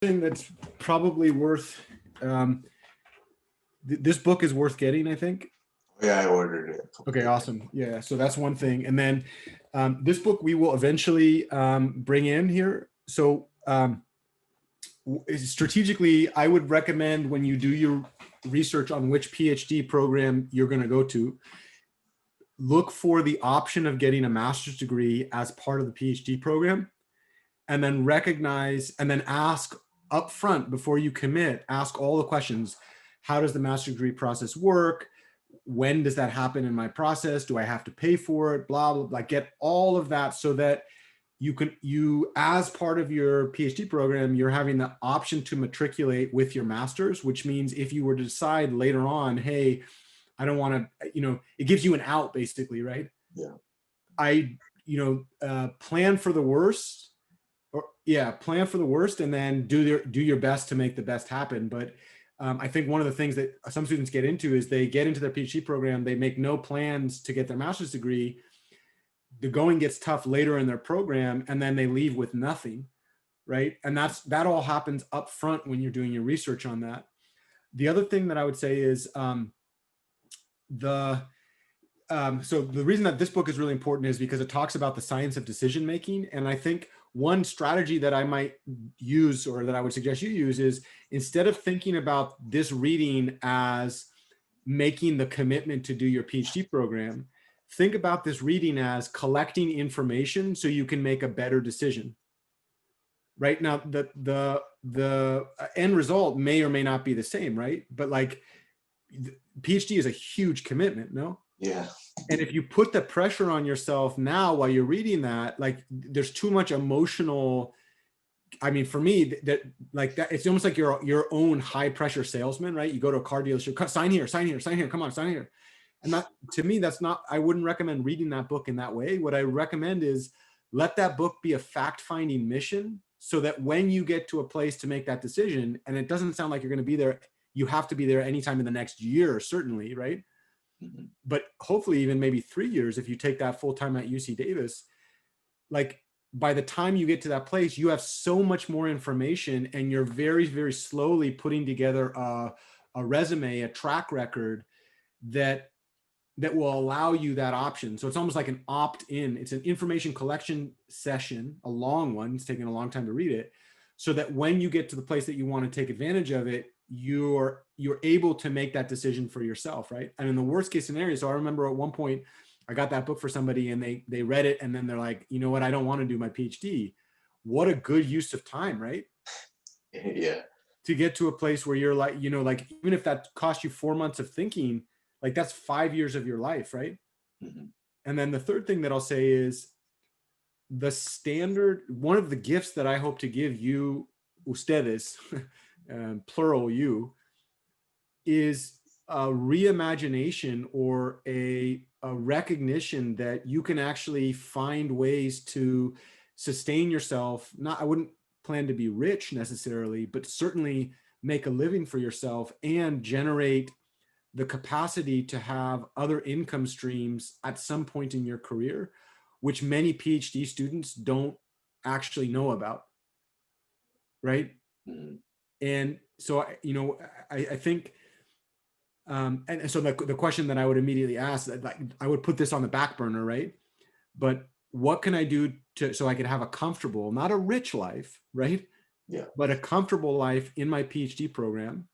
Thing that's probably worth, this book is worth getting, I think. Yeah, I ordered it. Okay, awesome. Yeah, so that's one thing. And then this book we will eventually bring in here. So strategically, I would recommend when you do your research on which PhD program you're going to go to, look for the option of getting a master's degree as part of the PhD program, and then recognize and then ask up front before you commit, ask all the questions. How does the master's degree process work? When does that happen in my process? Do I have to pay for it? Blah, blah, blah. Get all of that so that you as part of your PhD program, you're having the option to matriculate with your master's, which means if you were to decide later on, hey, I don't want to, it gives you an out basically, right? Yeah. Plan for the worst, plan for the worst, and then do your best to make the best happen. But I think one of the things that some students get into is they get into their PhD program, they make no plans to get their master's degree. The going gets tough later in their program, and then they leave with nothing, right? And that all happens up front when you're doing your research on that. The other thing that I would say is so the reason that this book is really important is because it talks about the science of decision making. And I think one strategy that I might use, or that I would suggest you use, is instead of thinking about this reading as making the commitment to do your PhD program, think about this reading as collecting information so you can make a better decision. Right now, the end result may or may not be the same, right? But like, PhD is a huge commitment, no? Yeah. And if you put the pressure on yourself now while you're reading that, like there's too much emotional, I mean, for me, that it's almost like your own high pressure salesman, right? You go to a car dealership, sign here, come on, sign here. And that, to me, that's not, I wouldn't recommend reading that book in that way. What I recommend is let that book be a fact-finding mission, so that when you get to a place to make that decision, and it doesn't sound like you're going to be there, you have to be there anytime in the next year, certainly, right? Mm-hmm. But hopefully even maybe 3 years, if you take that full time at UC Davis, like by the time you get to that place, you have so much more information, and you're very, very slowly putting together a resume, a track record that will allow you that option. So it's almost like an opt-in. It's an information collection session, a long one. It's taking a long time to read it, so that when you get to the place that you want to take advantage of it, you're able to make that decision for yourself, right? And in the worst case scenario, so I remember at one point I got that book for somebody, and they read it, and then they're like, you know what, I don't want to do my PhD. What a good use of time, right? Yeah. To get to a place where you're like, like even if that cost you 4 months of thinking, like that's 5 years of your life, right? Mm-hmm. And then the third thing that I'll say is one of the gifts that I hope to give you, ustedes, plural you, is a reimagination or a recognition that you can actually find ways to sustain yourself. I wouldn't plan to be rich necessarily, but certainly make a living for yourself and generate the capacity to have other income streams at some point in your career, which many PhD students don't actually know about, right? Mm-hmm. And so, I think, and so the question that I would immediately ask, like, I would put this on the back burner, right? But what can I do so I could have a comfortable, not a rich life, right? Yeah. But a comfortable life in my PhD program,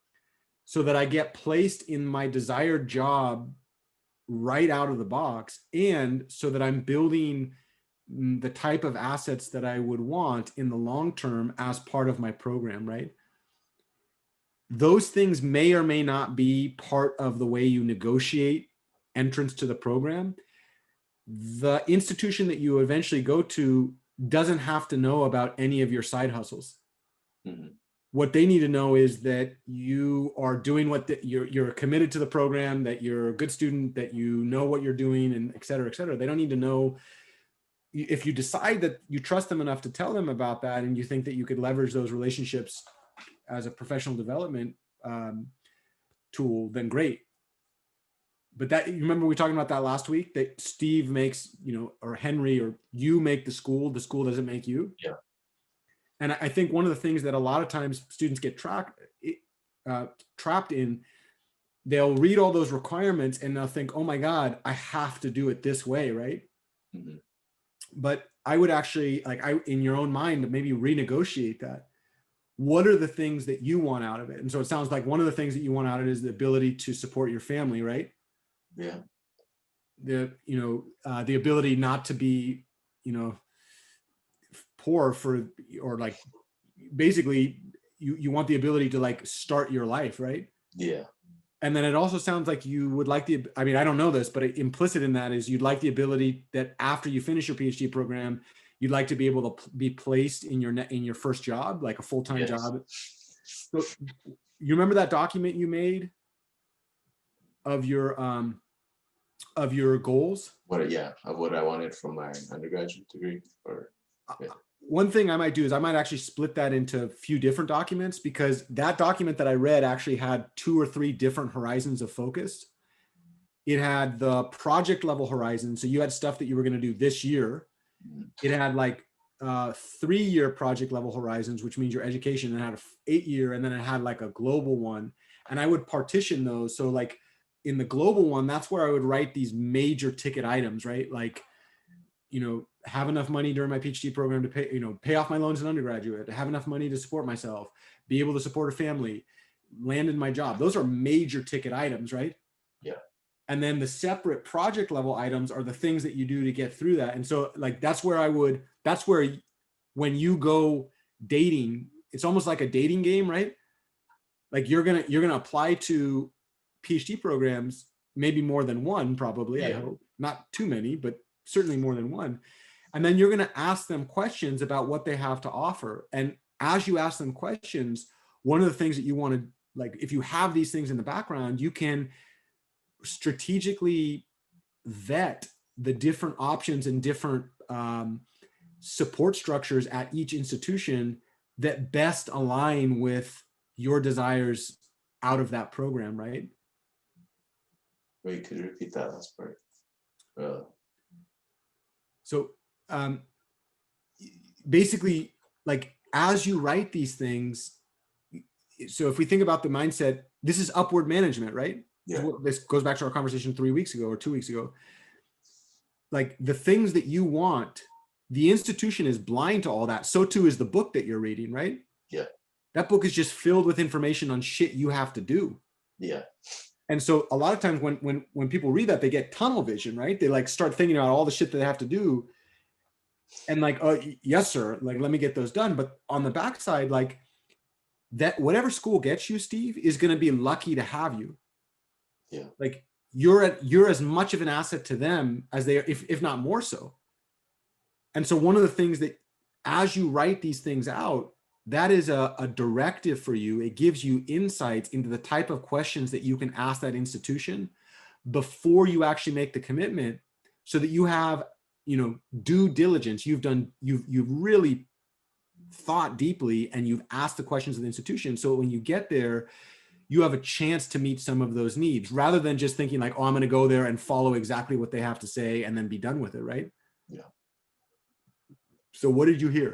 so that I get placed in my desired job right out of the box, and so that I'm building the type of assets that I would want in the long term as part of my program, right? Those things may or may not be part of the way you negotiate entrance to the program. The institution that you eventually go to doesn't have to know about any of your side hustles. Mm-hmm. What they need to know is that you are doing you're committed to the program, that you're a good student, that you know what you're doing, and et cetera, et cetera. They don't need to know. If you decide that you trust them enough to tell them about that, and you think that you could leverage those relationships as a professional development tool, then great. But that, you remember we talking about that last week, that Steve makes, or Henry or you make the school doesn't make you. Yeah. And I think one of the things that a lot of times students get trapped in, they'll read all those requirements and they'll think, oh my God, I have to do it this way, right? Mhm. But I would actually, like, in your own mind, maybe renegotiate that. What are the things that you want out of it? And so it sounds like one of the things that you want out of it is the ability to support your family, right? Yeah. The ability not to be, poor or like, basically you want the ability to like start your life, right? Yeah. And then it also sounds like you would like I mean, I don't know this, but implicit in that is you'd like the ability that after you finish your PhD program, you'd like to be able to be placed in your first job, like a full-time Yes. job. So you remember that document you made of your goals? Of what I wanted from my undergraduate degree, or yeah. One thing I might do is I might actually split that into a few different documents, because that document that I read actually had 2 or 3 different horizons of focus. It had the project level horizon. So you had stuff that you were going to do this year. It had like 3-year project level horizons, which means your education, and it had a 8-year, and then it had like a global one. And I would partition those. So like in the global one, that's where I would write these major ticket items, right? Like, have enough money during my PhD program to pay off my loans in undergraduate, have enough money to support myself, be able to support a family, land in my job. Those are major ticket items, right? Yeah. And then the separate project level items are the things that you do to get through that. And so like, that's where when you go dating, it's almost like a dating game, right? Like you're going to apply to PhD programs, maybe more than one, probably, I hope not too many, but certainly more than one. And then you're going to ask them questions about what they have to offer. And as you ask them questions, one of the things that you want to, like, if you have these things in the background, you can strategically vet the different options and different support structures at each institution that best align with your desires out of that program, right? Wait, could you repeat that last part? So basically, like, as you write these things, so if we think about the mindset, this is upward management, right? Yeah. This goes back to our conversation 3 weeks ago or 2 weeks ago. Like the things that you want, the institution is blind to all that. So too is the book that you're reading, right? Yeah. That book is just filled with information on shit you have to do. Yeah. And so a lot of times when people read that, they get tunnel vision, right? They like start thinking about all the shit that they have to do. And like, oh, yes, sir. Like, let me get those done. But on the backside, like that, whatever school gets you, Steve, is going to be lucky to have you. Yeah. Like you're as much of an asset to them as they are, if not more so. And so one of the things that, as you write these things out, that is a directive for you. It gives you insights into the type of questions that you can ask that institution before you actually make the commitment, so that you have, due diligence. You've really thought deeply and you've asked the questions of the institution. So when you get there, you have a chance to meet some of those needs, rather than just thinking like, oh, I'm going to go there and follow exactly what they have to say and then be done with it, right? Yeah. So what did you hear?